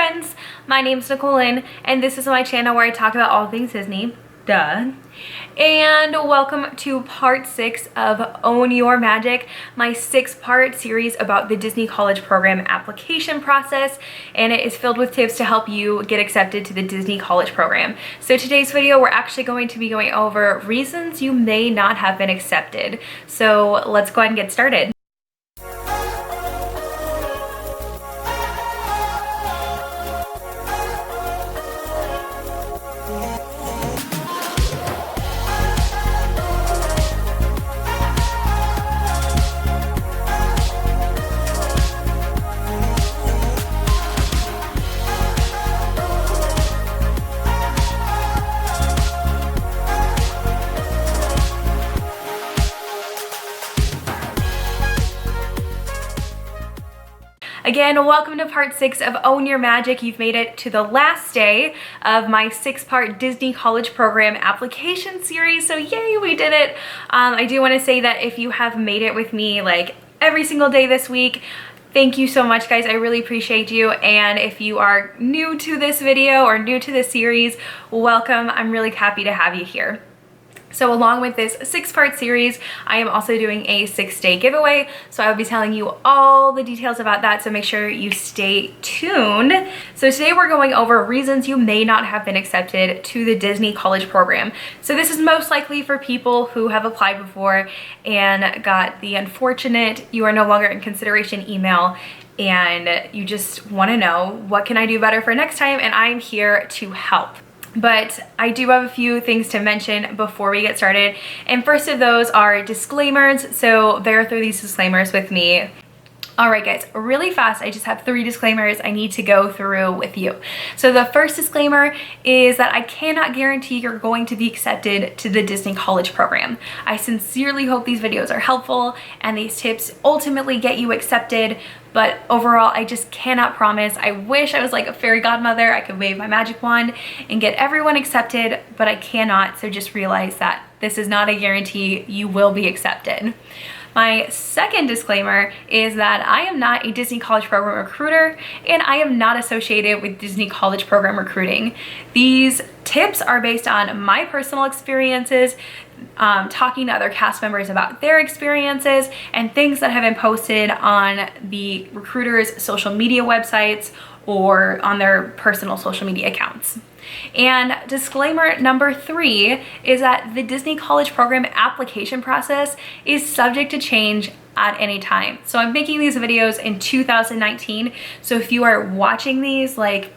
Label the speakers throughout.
Speaker 1: friends, my name's Nicole and this is my channel where I talk about all things Disney. Duh. And welcome to part 6 of Own Your Magic, my 6-part series about the Disney College Program application process, and it is filled with tips to help you get accepted to the Disney College Program. So today's video, we're actually going to be going over reasons you may not have been accepted. So let's go ahead and get started. Again, welcome to part 6 of Own Your Magic. You've made it to the last day of my 6-part Disney College Program application series. So yay, we did it. I do want to say that if you have made it with me like every single day this week, thank you so much, guys. I really appreciate you. And if you are new to this video or new to this series, welcome. I'm really happy to have you here. So along with this 6-part series, I am also doing a 6-day giveaway. So I will be telling you all the details about that. So make sure you stay tuned. So today we're going over reasons you may not have been accepted to the Disney College Program. So this is most likely for people who have applied before and got the unfortunate "you are no longer in consideration" email, and you just want to know, what can I do better for next time? And I'm here to help. But I do have a few things to mention before we get started. And first of those are disclaimers. So bear through these disclaimers with me. All right, guys, really fast, I just have 3 disclaimers I need to go through with you. So the first disclaimer is that I cannot guarantee you're going to be accepted to the Disney College Program. I sincerely hope these videos are helpful and these tips ultimately get you accepted, but overall, I just cannot promise. I wish I was like a fairy godmother. I could wave my magic wand and get everyone accepted, but I cannot. So just realize that this is not a guarantee you will be accepted. My second disclaimer is that I am not a Disney College Program recruiter and I am not associated with Disney College Program recruiting. These tips are based on my personal experiences, talking to other cast members about their experiences, and things that have been posted on the recruiters' social media websites or on their personal social media accounts. And disclaimer number 3 is that the Disney College Program application process is subject to change at any time. So I'm making these videos in 2019. So if you are watching these like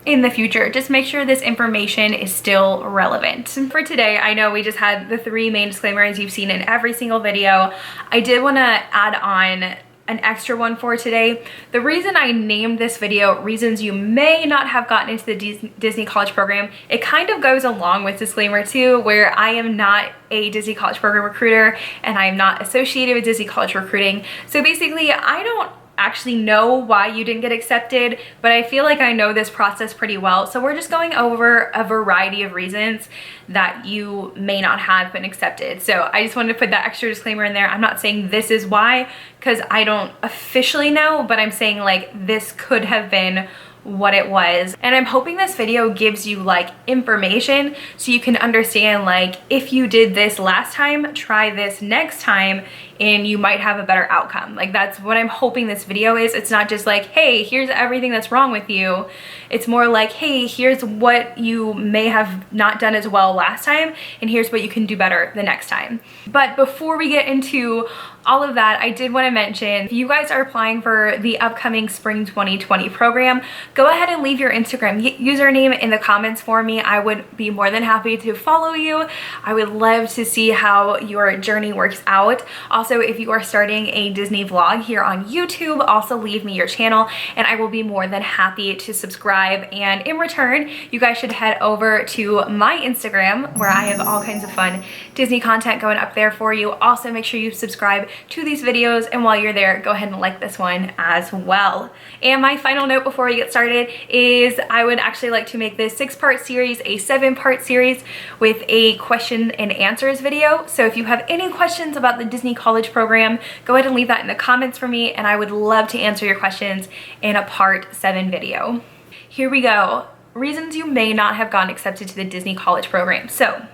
Speaker 1: in the future, just make sure this information is still relevant. For today, I know we just had the 3 main disclaimers you've seen in every single video. I did want to add on an extra one for today. The reason I named this video reasons you may not have gotten into the Disney College Program, it kind of goes along with disclaimer 2, where I am not a Disney College Program recruiter and I am not associated with Disney College recruiting. So basically, I don't actually know why you didn't get accepted, but I feel like I know this process pretty well. So we're just going over a variety of reasons that you may not have been accepted. So I just wanted to put that extra disclaimer in there. I'm not saying this is why, because I don't officially know, but I'm saying like this could have been what it was. And I'm hoping this video gives you like information so you can understand, like, if you did this last time, try this next time and you might have a better outcome. Like, that's what I'm hoping this video is. It's not just like, hey, here's everything that's wrong with you. It's more like, hey, here's what you may have not done as well last time and here's what you can do better the next time. But before we get into all of that, I did want to mention, if you guys are applying for the upcoming Spring 2020 program, go ahead and leave your Instagram username in the comments for me. I would be more than happy to follow you. I would love to see how your journey works out. Also, if you are starting a Disney vlog here on YouTube, also leave me your channel and I will be more than happy to subscribe. And in return, you guys should head over to my Instagram where I have all kinds of fun Disney content going up there for you. Also, make sure you subscribe to these videos, and while you're there, go ahead and like this one as well. And my final note before we get started is I would actually like to make this 6-part series a 7-part series with a question and answers video. So if you have any questions about the Disney College Program, go ahead and leave that in the comments for me, and I would love to answer your questions in a part 7 video. Here we go. Reasons you may not have gotten accepted to the Disney College program. So,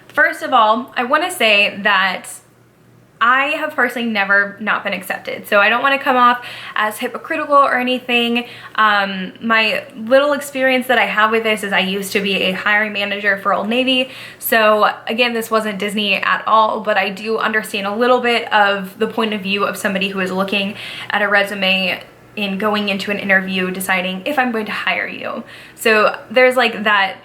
Speaker 1: first of all, I want to say that I have personally never not been accepted. So I don't want to come off as hypocritical or anything. My little experience that I have with this is I used to be a hiring manager for Old Navy. So again, this wasn't Disney at all, but I do understand a little bit of the point of view of somebody who is looking at a resume in going into an interview, deciding if I'm going to hire you. So there's like that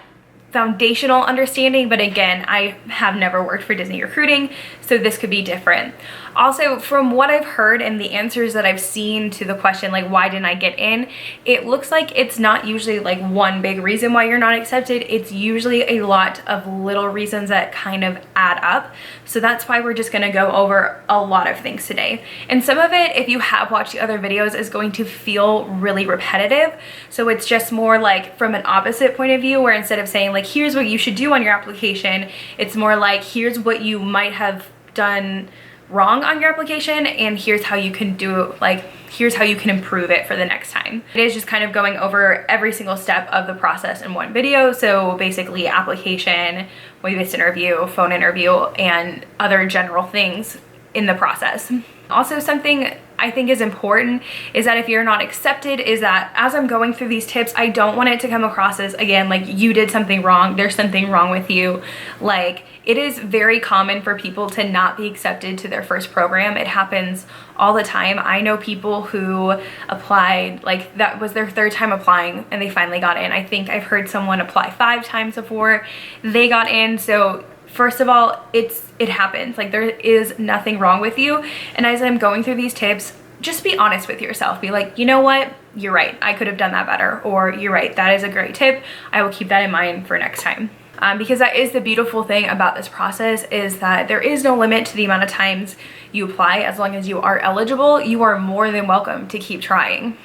Speaker 1: foundational understanding, but again, I have never worked for Disney recruiting, so this could be different. Also, from what I've heard and the answers that I've seen to the question, like, why didn't I get in, it looks like it's not usually like one big reason why you're not accepted. It's usually a lot of little reasons that kind of add up. So that's why we're just gonna go over a lot of things today. And some of it, if you have watched the other videos, is going to feel really repetitive. So it's just more like from an opposite point of view, where instead of saying like, here's what you should do on your application, it's more like, here's what you might have done wrong on your application, and here's how you can do, like, here's how you can improve it for the next time. It is just kind of going over every single step of the process in one video. So basically application, wave-based interview, phone interview, and other general things in the process. Also, something I think is important is that if you're not accepted, is that as I'm going through these tips, I don't want it to come across as, again, like you did something wrong, there's something wrong with you. Like, it is very common for people to not be accepted to their first program. It happens all the time. I know people who applied, like that was their third time applying and they finally got in. I think I've heard someone apply 5 times before they got in. So first of all, it happens. Like, there is nothing wrong with you. And as I'm going through these tips, just be honest with yourself. Be like, you know what? You're right. I could have done that better. Or you're right. That is a great tip. I will keep that in mind for next time. Because that is the beautiful thing about this process, is that there is no limit to the amount of times you apply. As long as you are eligible, you are more than welcome to keep trying.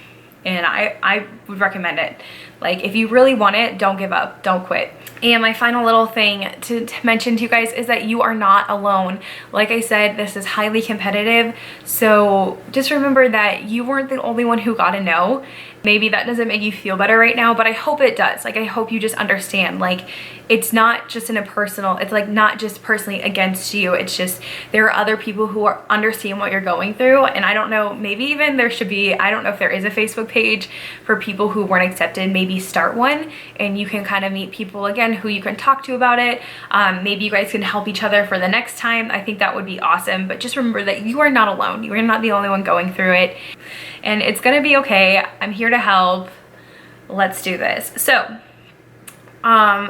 Speaker 1: And I would recommend it. Like, if you really want it, don't give up, don't quit. And my final little thing to mention to you guys is that you are not alone. Like I said, this is highly competitive. So just remember that you weren't the only one who got a no. Maybe that doesn't make you feel better right now, but I hope it does. Like, I hope you just understand, like, it's not just in a personal, it's like not just personally against you. It's just there are other people who are understand what you're going through. And I don't know, maybe even there should be, I don't know if there is a Facebook page for people who weren't accepted. Maybe start one, and you can kind of meet people again who you can talk to about it. Maybe you guys can help each other for the next time. I think that would be awesome. But just remember that you are not alone. You are not the only one going through it, and it's gonna be okay. I'm here to help. Let's do this. So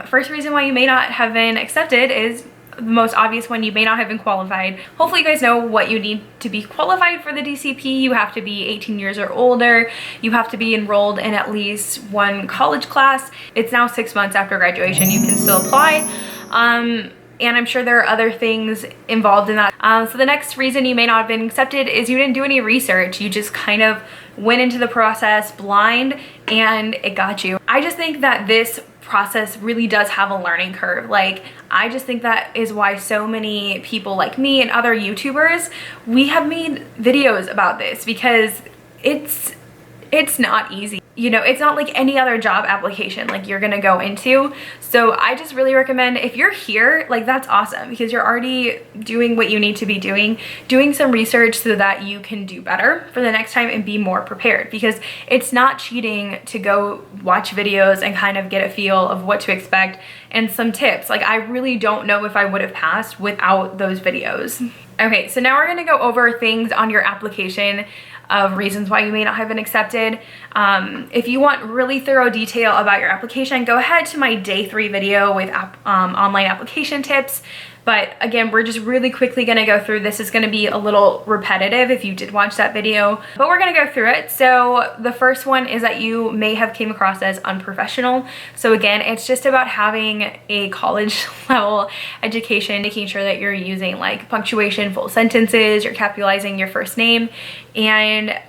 Speaker 1: first reason why you may not have been accepted is the most obvious one. You may not have been qualified. Hopefully you guys know what you need to be qualified for the DCP. You have to be 18 years or older. You have to be enrolled in at least one college class. It's now 6 months after graduation. You can still apply. And I'm sure there are other things involved in that. So the next reason you may not have been accepted is you didn't do any research. You just kind of went into the process blind and it got you. I just think that this process really does have a learning curve. Like, I just think that is why so many people like me and other YouTubers, we have made videos about this, because it's not easy. You know, it's not like any other job application like you're gonna go into. So I just really recommend, if you're here, like, that's awesome, because you're already doing what you need to be doing some research so that you can do better for the next time and be more prepared, because it's not cheating to go watch videos and kind of get a feel of what to expect and some tips. Like, I really don't know if I would have passed without those videos. Okay, so now we're gonna go over things on your application of reasons why you may not have been accepted. If you want really thorough detail about your application, go ahead to my day 3 video with online application tips. But again, we're just really quickly gonna go through. This is gonna be a little repetitive if you did watch that video, but we're gonna go through it. So the first one is that you may have came across as unprofessional. So again, it's just about having a college level education, making sure that you're using like punctuation, full sentences, you're capitalizing your first name. And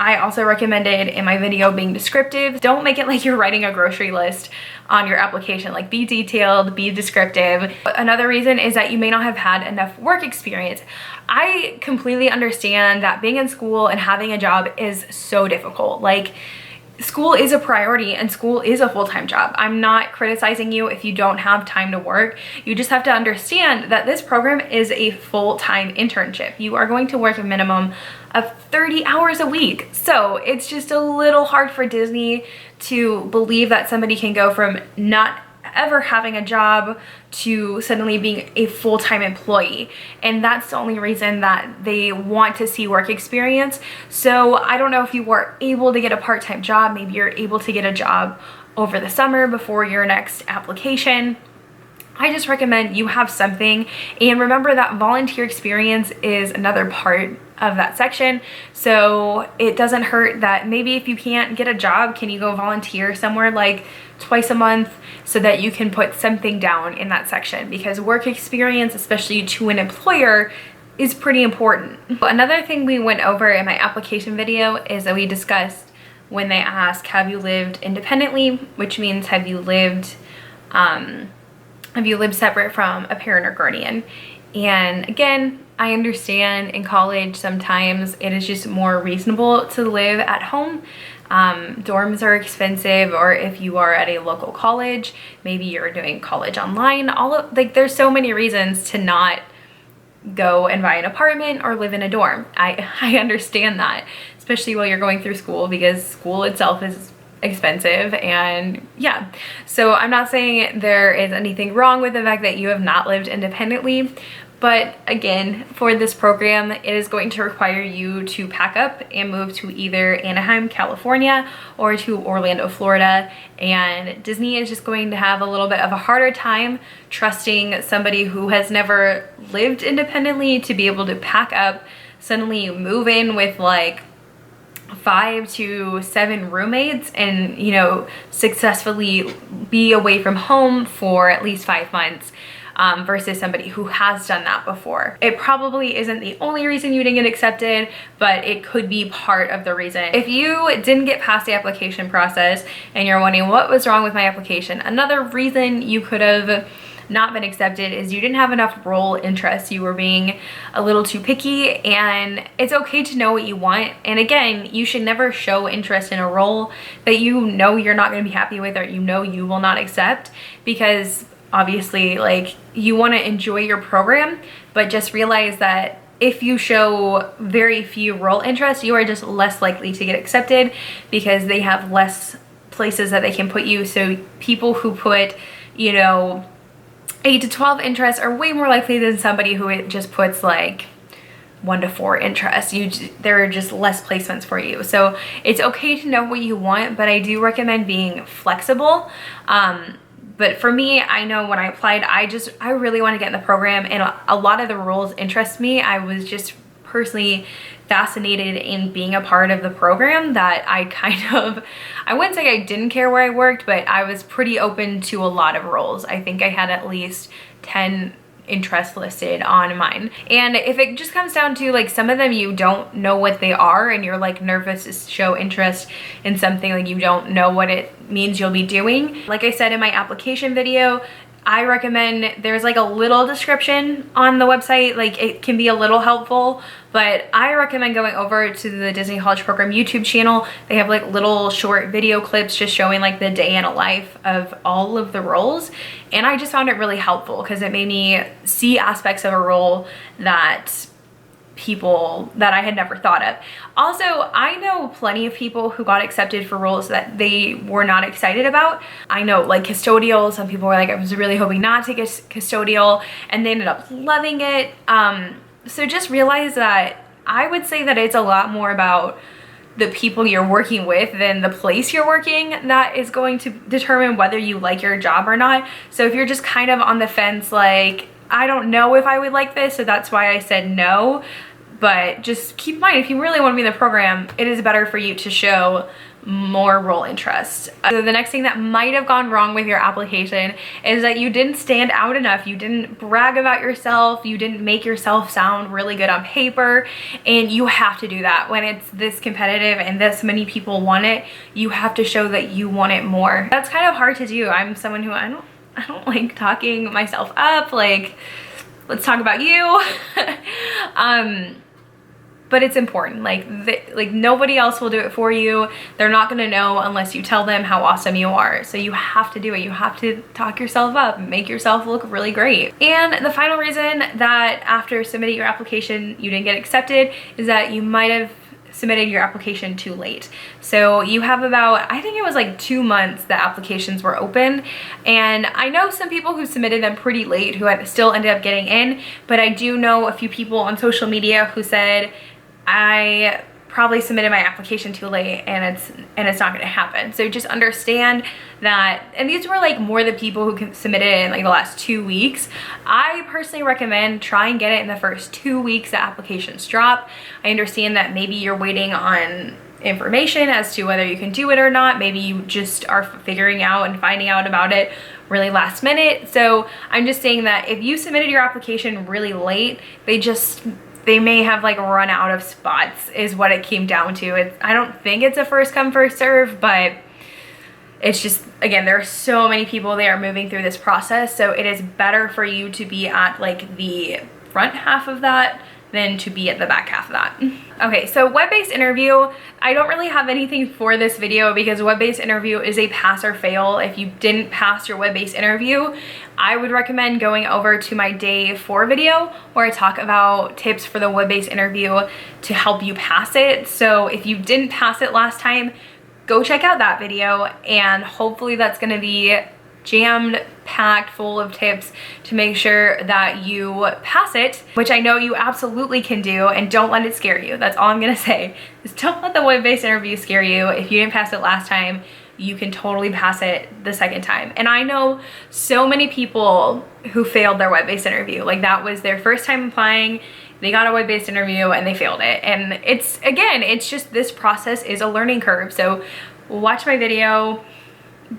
Speaker 1: I also recommended in my video being descriptive. Don't make it like you're writing a grocery list on your application. Like, be detailed, be descriptive. Another reason is that you may not have had enough work experience. I completely understand that being in school and having a job is so difficult. Like, school is a priority and school is a full-time job. I'm not criticizing you if you don't have time to work. You just have to understand that this program is a full-time internship. You are going to work a minimum of 30 hours a week. So it's just a little hard for Disney to believe that somebody can go from not ever having a job to suddenly being a full-time employee, and that's the only reason that they want to see work experience. So I don't know if you were able to get a part-time job, maybe you're able to get a job over the summer before your next application. I just recommend you have something, and remember that volunteer experience is another part of that section. So it doesn't hurt that maybe if you can't get a job, can you go volunteer somewhere like twice a month so that you can put something down in that section, because work experience, especially to an employer, is pretty important. Another thing we went over in my application video is that we discussed when they ask, have you lived independently, which means have you lived separate from a parent or guardian. And again, I understand in college sometimes it is just more reasonable to live at home. Dorms are expensive, or if you are at a local college, maybe you're doing college online, there's so many reasons to not go and buy an apartment or live in a dorm. I understand that, especially while you're going through school, because school itself is expensive. And yeah, so I'm not saying there is anything wrong with the fact that you have not lived independently, but again, for this program, it is going to require you to pack up and move to either Anaheim, California, or to Orlando, Florida. And Disney is just going to have a little bit of a harder time trusting somebody who has never lived independently to be able to pack up, suddenly move in with like 5 to 7 roommates and, you know, successfully be away from home for at least 5 months. Versus somebody who has done that before. It probably isn't the only reason you didn't get accepted, but it could be part of the reason. If you didn't get past the application process and you're wondering what was wrong with my application, another reason you could have not been accepted is you didn't have enough role interest. You were being a little too picky, and it's okay to know what you want. And again, you should never show interest in a role that you know you're not going to be happy with, or you know you will not accept, because obviously, like, you want to enjoy your program, but just realize that if you show very few role interests, you are just less likely to get accepted because they have less places that they can put you. So people who put, you know, 8 to 12 interests are way more likely than somebody who just puts like 1 to 4 interests. There are just less placements for you. So it's okay to know what you want, but I do recommend being flexible. But for me, I know when I applied, I really want to get in the program, and a lot of the roles interest me. I was just personally fascinated in being a part of the program that I wouldn't say I didn't care where I worked, but I was pretty open to a lot of roles. I think I had at least 10 interests listed on mine. And if it just comes down to like some of them you don't know what they are and you're like nervous to show interest in something, like you don't know what it means you'll be doing, like I said in my application video, I recommend there's like a little description on the website, like it can be a little helpful, but I recommend going over to the Disney College Program YouTube channel. They have like little short video clips just showing like the day in a life of all of the roles, and I just found it really helpful because it made me see aspects of a role that I had never thought of. Also, I know plenty of people who got accepted for roles that they were not excited about. I know like custodial, some people were like, I was really hoping not to get custodial, and they ended up loving it. So just realize that I would say that it's a lot more about the people you're working with than the place you're working that is going to determine whether you like your job or not. So if you're just kind of on the fence, like, I don't know if I would like this, so that's why I said no. But just keep in mind, if you really want to be in the program, it is better for you to show more role interest. So the next thing that might have gone wrong with your application is that you didn't stand out enough. You didn't brag about yourself. You didn't make yourself sound really good on paper. And you have to do that when it's this competitive and this many people want it. You have to show that you want it more. That's kind of hard to do. I'm someone who I don't like talking myself up. Like, let's talk about you. but it's important. Like nobody else will do it for you. They're not gonna know unless you tell them how awesome you are. So you have to do it. You have to talk yourself up, make yourself look really great. And the final reason that after submitting your application you didn't get accepted is that you might have submitted your application too late. So you have about, I think it was like 2 months that applications were open. And I know some people who submitted them pretty late who had still ended up getting in, but I do know a few people on social media who said, I probably submitted my application too late and it's not going to happen. So just understand that, and these were like more the people who submitted in like the last 2 weeks. I personally recommend try and get it in the first 2 weeks that applications drop. I understand that maybe you're waiting on information as to whether you can do it or not. Maybe you just are figuring out and finding out about it really last minute. So I'm just saying that if you submitted your application really late, they may have like run out of spots is what it came down to. I don't think it's a first come first serve, but it's just, again, there are so many people that are moving through this process. So it is better for you to be at like the front half of that than to be at the back half of that. Okay, so web-based interview, I don't really have anything for this video because web-based interview is a pass or fail. If you didn't pass your web-based interview, I would recommend going over to my day 4 video where I talk about tips for the web-based interview to help you pass it. So if you didn't pass it last time, go check out that video, and hopefully that's gonna be jammed packed full of tips to make sure that you pass it, which I know you absolutely can do. And don't let it scare you. That's all I'm gonna say, is don't let the web-based interview scare you. If you didn't pass it last time, you can totally pass it the second time. And I know so many people who failed their web-based interview. Like that was their first time applying, they got a web-based interview and they failed it. And it's just, this process is a learning curve. So watch my video,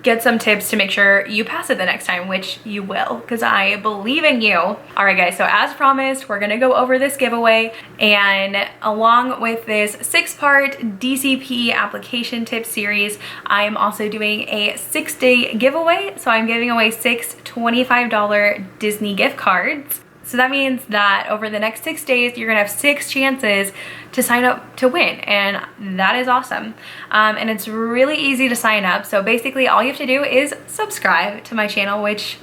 Speaker 1: get some tips to make sure you pass it the next time, which you will, because I believe in you. All right guys, so as promised, we're gonna go over this giveaway, and along with this 6-part DCP application tip series, I am also doing a 6-day giveaway. So I'm giving away 6 $25 Disney gift cards. So that means that over the next 6 days, you're gonna have 6 chances to sign up to win, and that is awesome. And it's really easy to sign up. So basically all you have to do is subscribe to my channel, which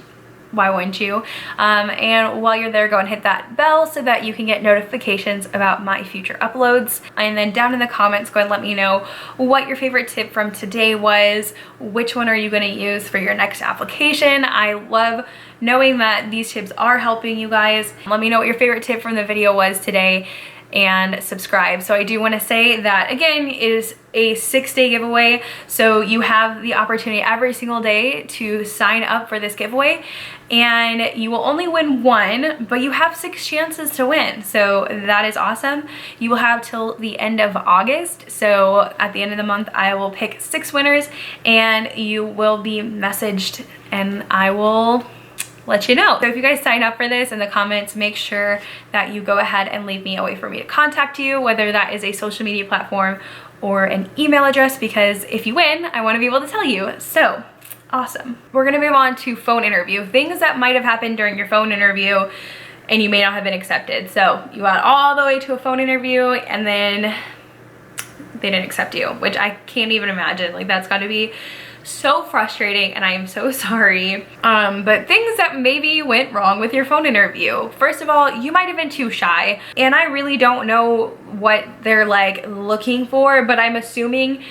Speaker 1: why wouldn't you? And while you're there, go and hit that bell so that you can get notifications about my future uploads. And then down in the comments, go and let me know what your favorite tip from today was. Which one are you gonna use for your next application? I love knowing that these tips are helping you guys. Let me know what your favorite tip from the video was today, and subscribe. So I do want to say that again, it is a 6-day giveaway, so you have the opportunity every single day to sign up for this giveaway, and you will only win one, but you have 6 chances to win. So that is awesome. You will have till the end of August. So at the end of the month, I will pick 6 winners, and you will be messaged, and I will let you know. So if you guys sign up for this in the comments, make sure that you go ahead and leave me a way for me to contact you, whether that is a social media platform or an email address, because if you win, I want to be able to tell you. So awesome. We're gonna move on to phone interview. Things that might have happened during your phone interview and you may not have been accepted. So you got all the way to a phone interview and then they didn't accept you, which I can't even imagine. Like that's gotta be so frustrating, and I am so sorry. But things that maybe went wrong with your phone interview. First of all, you might have been too shy, and I really don't know what they're like looking for, but I'm assuming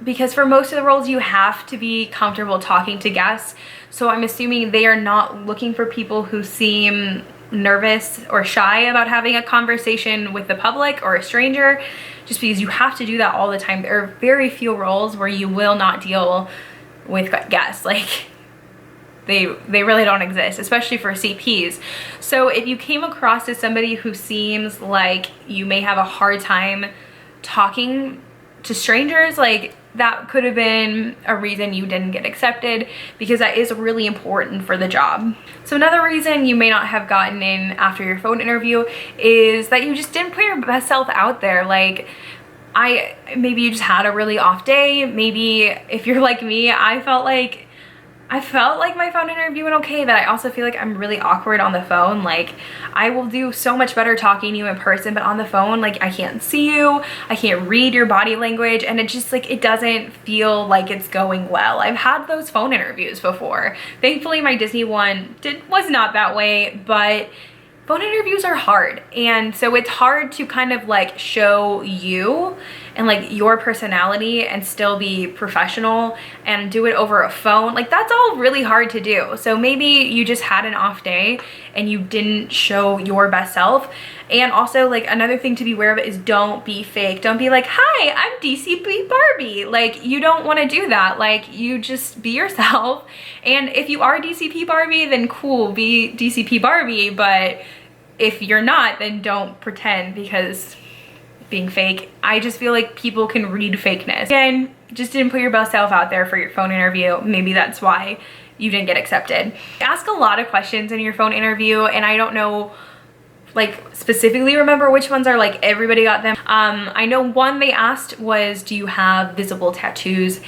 Speaker 1: because for most of the roles you have to be comfortable talking to guests. So I'm assuming they are not looking for people who seem nervous or shy about having a conversation with the public or a stranger, just because you have to do that all the time. There are very few roles where you will not deal with guests. Like they really don't exist, especially for CPs. So if you came across as somebody who seems like you may have a hard time talking to strangers, like that could have been a reason you didn't get accepted, because that is really important for the job. So another reason you may not have gotten in after your phone interview is that you just didn't put your best self out there. Like maybe you just had a really off day. Maybe if you're like me, I felt like I felt like my phone interview went okay, but I also feel like I'm really awkward on the phone. Like, I will do so much better talking to you in person, but on the phone, like, I can't see you, I can't read your body language, and it just, like, it doesn't feel like it's going well. I've had those phone interviews before. Thankfully, my Disney one was not that way, but phone interviews are hard, and so it's hard to kind of like show you and like your personality and still be professional and do it over a phone. Like, that's all really hard to do. So maybe you just had an off day and you didn't show your best self. And also, like, another thing to be aware of is don't be fake. Don't be like, hi, I'm DCP Barbie. Like, you don't want to do that. Like, you just be yourself. And if you are DCP Barbie, then cool, be DCP Barbie. But if you're not, then don't pretend, because being fake, I just feel like people can read fakeness. Again, just didn't put your best self out there for your phone interview. Maybe that's why you didn't get accepted. Ask a lot of questions in your phone interview, and I don't know, like, specifically remember which ones are like everybody got them. I know one they asked was, do you have visible tattoos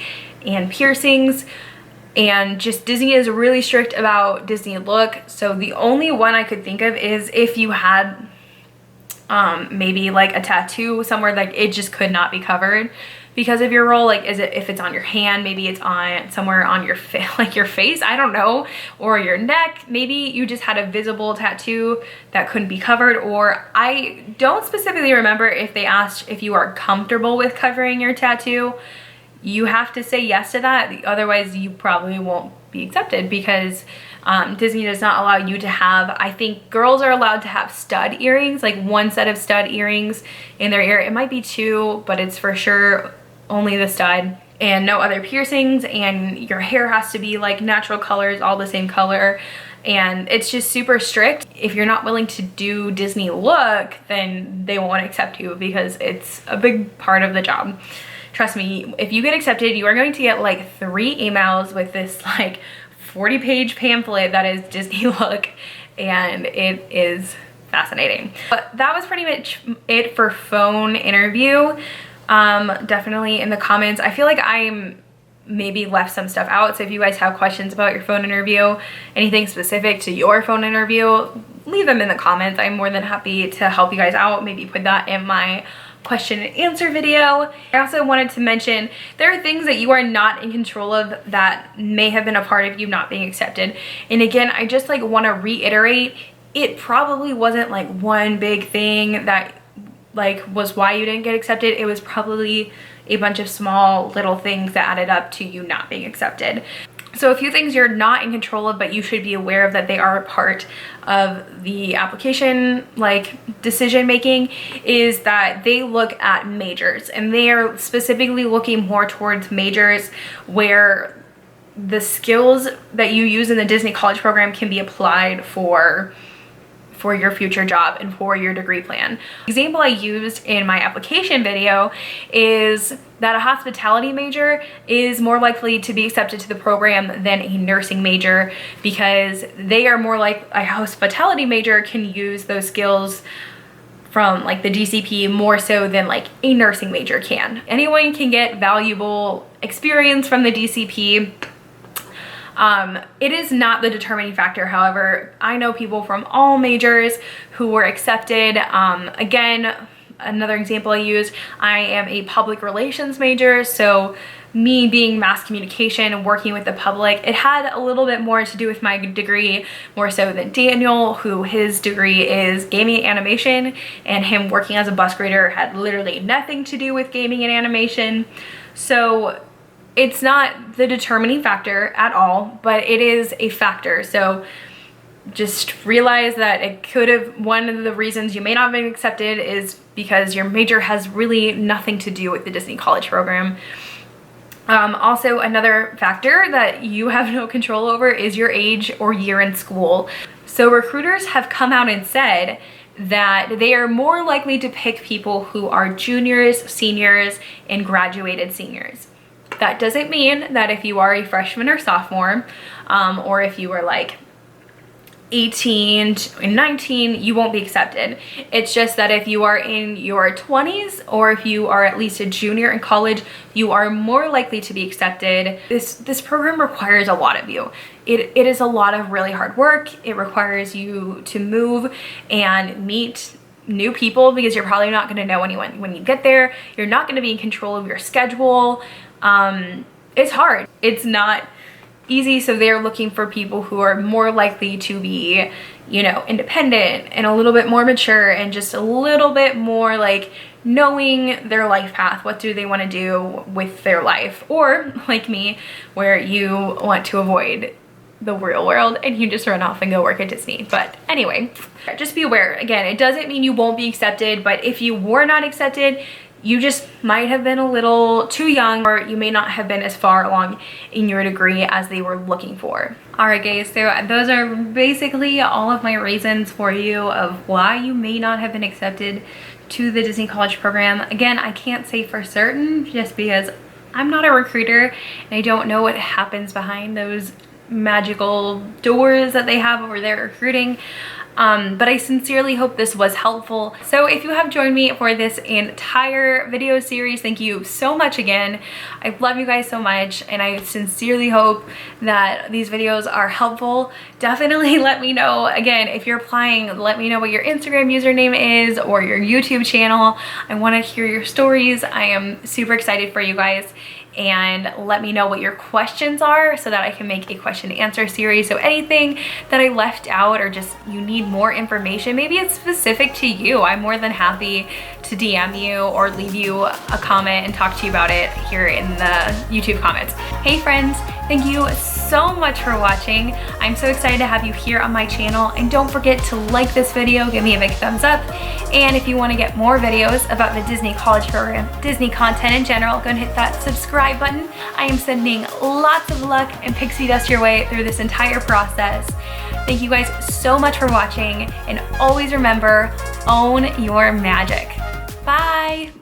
Speaker 1: and piercings? And just Disney is really strict about Disney look. So the only one I could think of is if you had maybe like a tattoo somewhere, like it just could not be covered because of your role. Like, is it if it's on your hand, maybe it's on somewhere on your like your face, I don't know, or your neck. Maybe you just had a visible tattoo that couldn't be covered. Or I don't specifically remember if they asked if you are comfortable with covering your tattoo. You have to say yes to that, otherwise you probably won't be accepted, because Disney does not allow you to have, I think girls are allowed to have stud earrings, like one set of stud earrings in their ear. It might be two, but it's for sure only the stud, and no other piercings, and your hair has to be like natural colors, all the same color. And it's just super strict. If you're not willing to do Disney look, then they won't accept you, because it's a big part of the job. Trust me, if you get accepted, you are going to get like 3 emails with this like 40-page pamphlet that is Disney look, and it is fascinating. But that was pretty much it for phone interview. Definitely in the comments, I feel like I'm maybe left some stuff out. So if you guys have questions about your phone interview, anything specific to your phone interview, leave them in the comments. I'm more than happy to help you guys out. Maybe put that in my question and answer video. I also wanted to mention there are things that you are not in control of that may have been a part of you not being accepted. And again, I just like want to reiterate, it probably wasn't like one big thing that like was why you didn't get accepted. It was probably a bunch of small little things that added up to you not being accepted. So a few things you're not in control of, but you should be aware of that they are a part of the application like decision making, is that they look at majors, and they are specifically looking more towards majors where the skills that you use in the Disney College program can be applied for your future job and for your degree plan. The example I used in my application video is that a hospitality major is more likely to be accepted to the program than a nursing major, because they are more like a hospitality major can use those skills from like the DCP more so than like a nursing major can. Anyone can get valuable experience from the DCP. It is not the determining factor. However, I know people from all majors who were accepted. Again, another example I used, I am a public relations major, so me being mass communication and working with the public, it had a little bit more to do with my degree, more so than Daniel, who his degree is gaming and animation, and him working as a bus grader had literally nothing to do with gaming and animation. So it's not the determining factor at all, but it is a factor. So just realize that it could have, one of the reasons you may not have been accepted is because your major has really nothing to do with the Disney College program. Also, another factor that you have no control over is your age or year in school. So recruiters have come out and said that they are more likely to pick people who are juniors, seniors, and graduated seniors. That doesn't mean that if you are a freshman or sophomore, or if you are like 18 and 19, you won't be accepted. It's just that if you are in your 20s or if you are at least a junior in college, you are more likely to be accepted. This program requires a lot of you. It is a lot of really hard work. It requires you to move and meet new people because you're probably not going to know anyone when you get there. You're not going to be in control of your schedule. It's hard. It's not easy, so they're looking for people who are more likely to be, you know, independent and a little bit more mature and just a little bit more like knowing their life path. What do they want to do with their life? Or like me, where you want to avoid the real world and you just run off and go work at Disney. But anyway, just be aware. Again, it doesn't mean you won't be accepted, but if you were not accepted, you just might have been a little too young, or you may not have been as far along in your degree as they were looking for. All right, guys, so those are basically all of my reasons for you of why you may not have been accepted to the Disney College program. Again, I can't say for certain just because I'm not a recruiter and I don't know what happens behind those magical doors that they have over there recruiting. But I sincerely hope this was helpful. So if you have joined me for this entire video series, thank you so much again. I love you guys so much, and I sincerely hope that these videos are helpful. Definitely let me know, again, if you're applying, let me know what your Instagram username is or your YouTube channel. I want to hear your stories. I am super excited for you guys. And let me know what your questions are so that I can make a question and answer series. So anything that I left out or just you need more information, maybe it's specific to you, I'm more than happy to DM you or leave you a comment and talk to you about it here in the YouTube comments. Hey friends, thank you so much for watching. I'm so excited to have you here on my channel, and don't forget to like this video, give me a big thumbs up. And if you want to get more videos about the Disney College program, Disney content in general, go and hit that subscribe button. I am sending lots of luck and pixie dust your way through this entire process. Thank you guys so much for watching, and always remember, own your magic. Bye.